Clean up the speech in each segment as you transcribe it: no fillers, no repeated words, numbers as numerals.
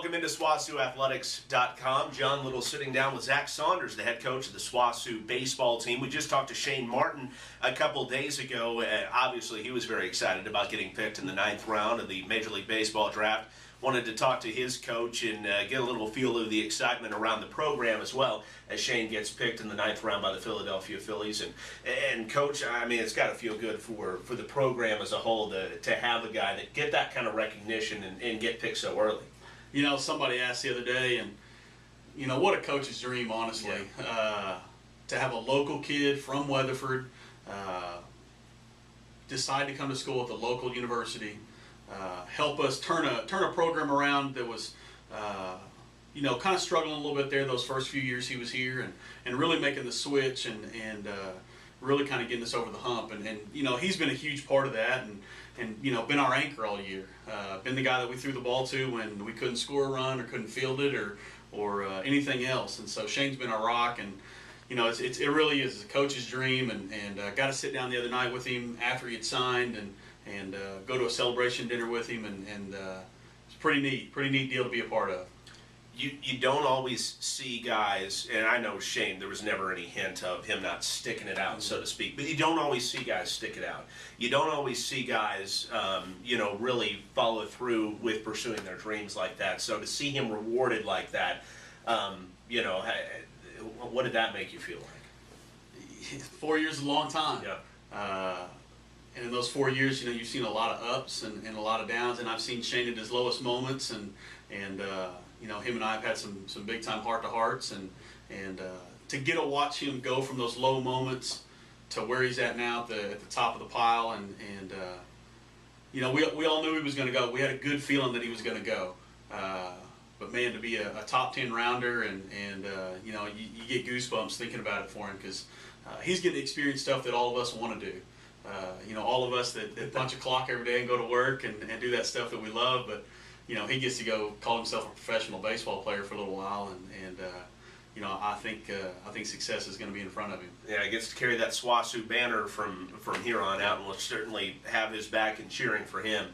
Welcome into SWOSUathletics.com. John Liddle sitting down with Zack Saunders, the head coach of the SWOSU baseball team. We just talked to Shane Martin a couple days ago. Obviously, he was very excited about getting picked in the 9th round of the Major League Baseball draft. Wanted to talk to his coach and get a little feel of the excitement around the program as well, as Shane gets picked in the 9th round by the Philadelphia Phillies. And Coach, I mean, it's got to feel good for the program as a whole to have a guy that get that kind of recognition and get picked so early. You know, somebody asked the other day, and, you know, what a coach's dream, honestly, to have a local kid from Weatherford decide to come to school at the local university, help us turn a program around that was, you know, kind of struggling a little bit there those first few years he was here, and really making the switch and really kind of getting us over the hump. And you know, he's been a huge part of that, and you know, been our anchor all year. Been the guy that we threw the ball to when we couldn't score a run or couldn't field it or anything else. And so Shane's been our rock, and you know, it really is a coach's dream. And got to sit down the other night with him after he had signed and go to a celebration dinner with him, and it's pretty neat deal to be a part of. You don't always see guys, and I know Shane, there was never any hint of him not sticking it out, so to speak, but you don't always see guys stick it out. You don't always see guys, you know, really follow through with pursuing their dreams like that. So to see him rewarded like that, you know, what did that make you feel like? 4 years is a long time. Yeah. And in those 4 years, you know, you've seen a lot of ups and a lot of downs, and I've seen Shane at his lowest moments, and you know, him and I have had some big time heart-to-hearts, and to get to watch him go from those low moments to where he's at now at the top of the pile, and you know, we all knew he was going to go. We had a good feeling that he was going to go, but man, to be a top 10 rounder, and you know, you get goosebumps thinking about it for him, because he's getting to experience stuff that all of us want to do. You know, all of us that punch a clock every day and go to work and do that stuff that we love, but you know, he gets to go call himself a professional baseball player for a little while, and you know, I think success is going to be in front of him. Yeah, he gets to carry that SWOSU banner from here on out, and we'll certainly have his back and cheering for him.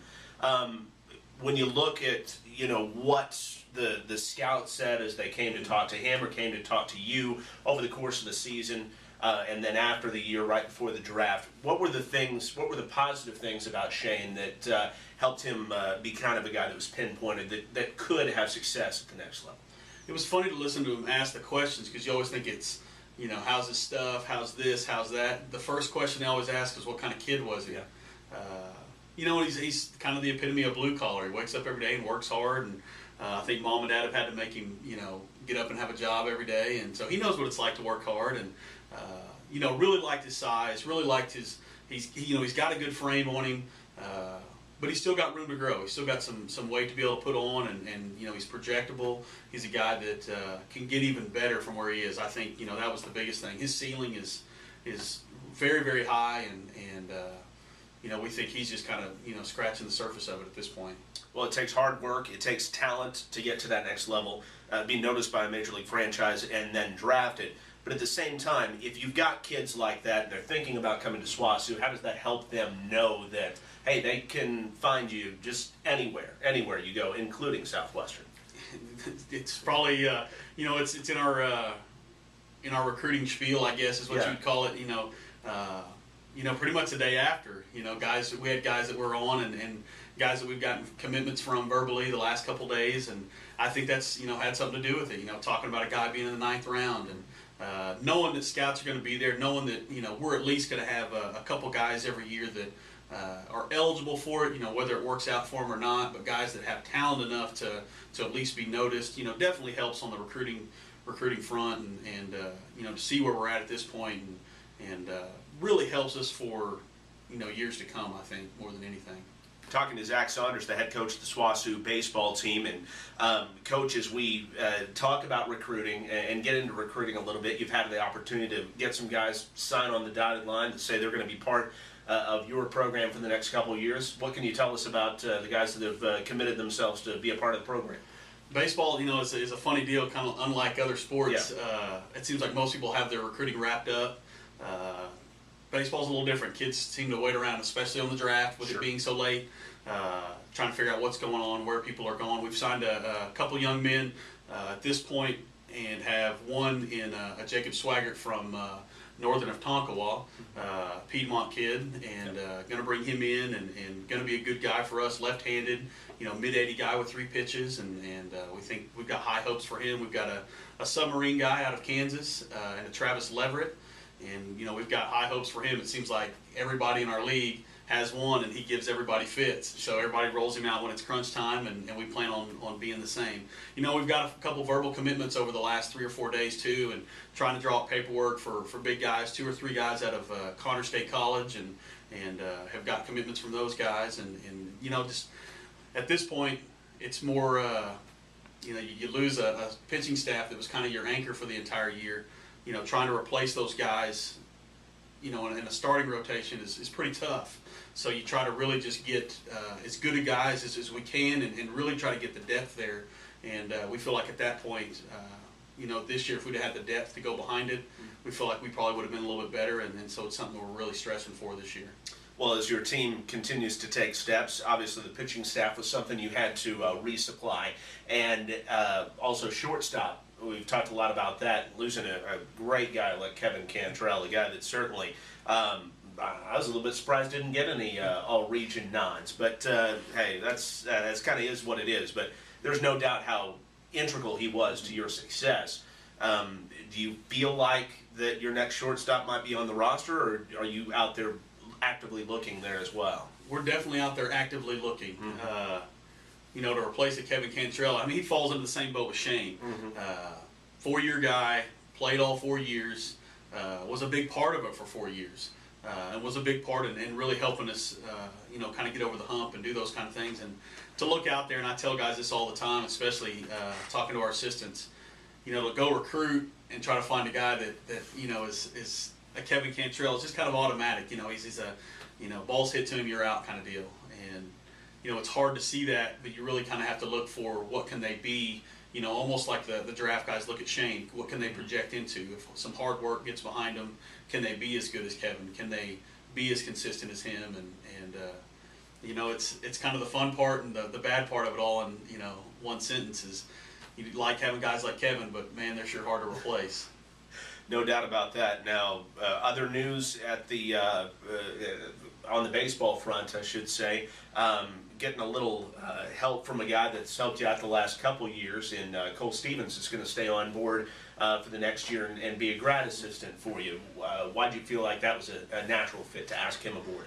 When you look at, you know, what the scouts said as they came to talk to him or came to talk to you over the course of the season, and then after the year, right before the draft, what were the positive things about Shane that helped him be kind of a guy that was pinpointed that could have success at the next level? It was funny to listen to him ask the questions, because you always think it's, you know, how's his stuff, how's this, how's that. The first question they always ask is, what kind of kid was he? Yeah. You know, he's kind of the epitome of blue collar. He wakes up every day and works hard, and I think mom and dad have had to make him, you know, get up and have a job every day, and so he knows what it's like to work hard, and you know, really liked his size, really liked you know, he's got a good frame on him, but he's still got room to grow. He's still got some weight to be able to put on, and you know, he's projectable. He's a guy that can get even better from where he is. I think, you know, that was the biggest thing. His ceiling is very, very high, and you know, we think he's just kind of, you know, scratching the surface of it at this point. Well, it takes hard work, it takes talent to get to that next level, be noticed by a major league franchise and then drafted. But at the same time, if you've got kids like that and they're thinking about coming to SWOSU, how does that help them know that, hey, they can find you just anywhere you go, including Southwestern? It's probably, you know, it's in our recruiting spiel, I guess, is what you would call it. You know, pretty much the day after, you know, we had guys that were on and guys that we've gotten commitments from verbally the last couple days, and I think that's, you know, had something to do with it. You know, talking about a guy being in the 9th round, and knowing that scouts are going to be there, knowing that, you know, we're at least going to have a couple guys every year that are eligible for it, you know, whether it works out for them or not, but guys that have talent enough to at least be noticed, you know, definitely helps on the recruiting front, and you know, to see where we're at this point, and really helps us for, you know, years to come, I think, more than anything. Talking to Zack Saunders, the head coach of the SWOSU baseball team, and Coach, as we talk about recruiting and get into recruiting a little bit, you've had the opportunity to get some guys sign on the dotted line to say they're going to be part of your program for the next couple of years. What can you tell us about the guys that have committed themselves to be a part of the program? Baseball, you know, is a funny deal, kind of unlike other sports. Yeah. It seems like most people have their recruiting wrapped up. Baseball's a little different. Kids seem to wait around, especially on the draft, with it being so late, trying to figure out what's going on, where people are going. We've signed a couple young men at this point, and have one in a Jacob Swaggart from northern of Tonkawa, Piedmont kid, and going to bring him in, and going to be a good guy for us, left-handed, mid-80 guy with 3 pitches, and we think we've got high hopes for him. We've got a submarine guy out of Kansas, and a Travis Leverett, and we've got high hopes for him. It seems like everybody in our league has one, and he gives everybody fits. So everybody rolls him out when it's crunch time, and we plan on being the same. We've got a couple verbal commitments over the last 3 or 4 days too, and trying to draw up paperwork for big guys, 2 or 3 guys out of Connor State College, and have got commitments from those guys, and just at this point, it's more you lose a pitching staff that was kind of your anchor for the entire year. Trying to replace those guys, in a starting rotation is pretty tough. So you try to really just get as good a guys as we can, and really try to get the depth there. And we feel like at that point, this year if we'd had the depth to go behind it, we feel like we probably would have been a little bit better. And so it's something we're really stressing for this year. Well, as your team continues to take steps, obviously the pitching staff was something you had to resupply, and also shortstop. We've talked a lot about that, losing a great guy like Kevin Cantrell, a guy that certainly, I was a little bit surprised didn't get any all-region nods. But, hey, that's kind of is what it is. But there's no doubt how integral he was to your success. Do you feel like that your next shortstop might be on the roster, or are you out there actively looking there as well? We're definitely out there actively looking. Mm-hmm. To replace a Kevin Cantrell. I mean, he falls into the same boat with Shane. 4-year guy, played all 4 years, was a big part of it for 4 years, and was a big part in really helping us, kind of get over the hump and do those kind of things. And to look out there, and I tell guys this all the time, especially talking to our assistants, to go recruit and try to find a guy that is a Kevin Cantrell. It's just kind of automatic. He's a balls hit to him, you're out kind of deal. And it's hard to see that, but you really kind of have to look for what can they be, almost like the draft guys look at Shane. What can they project into? If some hard work gets behind them, can they be as good as Kevin? Can they be as consistent as him? And it's kind of the fun part and the bad part of it all in, one sentence is you like having guys like Kevin, but man, they're sure hard to replace. No doubt about that. Now, other news at the on the baseball front, I should say, getting a little help from a guy that's helped you out the last couple years, in Cole Stevens is going to stay on board for the next year and be a grad assistant for you. Why did you feel like that was a natural fit to ask him aboard?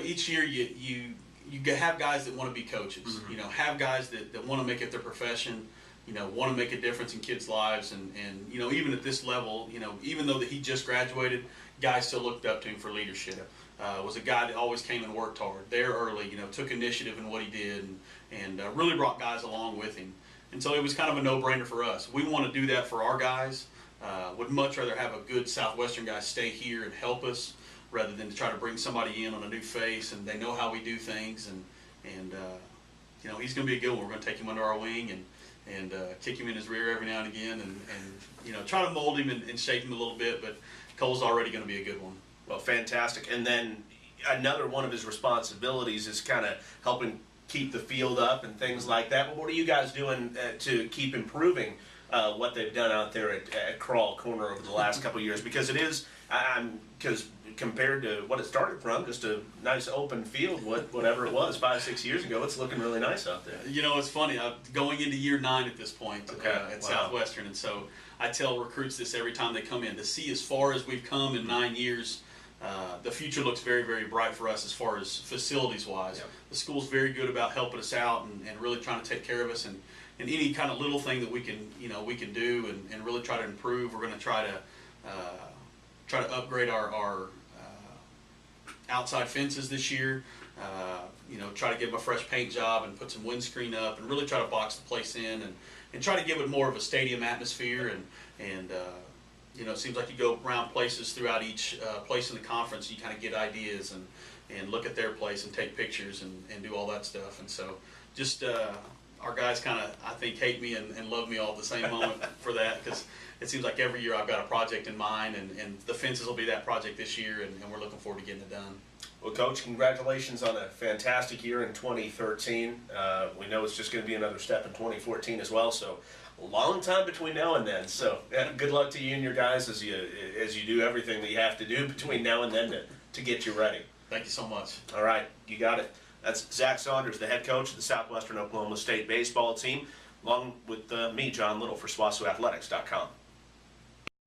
Each year you have guys that want to be coaches. Have guys that want to make it their profession. Want to make a difference in kids' lives, and even at this level, even though that he just graduated, guys still looked up to him for leadership. Was a guy that always came and worked hard there early, took initiative in what he did, and really brought guys along with him. And so it was kind of a no-brainer for us. We want to do that for our guys. Would much rather have a good Southwestern guy stay here and help us rather than to try to bring somebody in on a new face, and they know how we do things. And he's going to be a good one. We're going to take him under our wing and kick him in his rear every now and again, and try to mold him and shape him a little bit. But Cole's already going to be a good one. Well, fantastic. And then another one of his responsibilities is kind of helping keep the field up and things like that. But what are you guys doing to keep improving what they've done out there at Crawl Corner over the last couple of years? Because it is, because compared to what it started from, just a nice open field, whatever it was 5-6 years ago, it's looking really nice out there. It's funny. I'm going into year 9 at this point at Wow. Southwestern, and so I tell recruits this every time they come in. To see as far as we've come in 9 years, the future looks very, very bright for us as far as facilities-wise. Yep. The school's very good about helping us out and really trying to take care of us, and any kind of little thing that we can do and really try to improve. We're going to try to upgrade our outside fences this year. Try to give them a fresh paint job and put some windscreen up and really try to box the place in and try to give it more of a stadium atmosphere. And it seems like you go around places throughout each place in the conference, you kind of get ideas and look at their place and take pictures and do all that stuff. And so just our guys kind of, I think, hate me and love me all at the same moment for that, because it seems like every year I've got a project in mind, and the fences will be that project this year, and we're looking forward to getting it done. Well, Coach, congratulations on a fantastic year in 2013. We know it's just going to be another step in 2014 as well. So, a long time between now and then. So, good luck to you and your guys as you do everything that you have to do between now and then to get you ready. Thank you so much. All right, you got it. That's Zack Saunders, the head coach of the Southwestern Oklahoma State baseball team, along with me, John Liddle, for SWOSUathletics.com.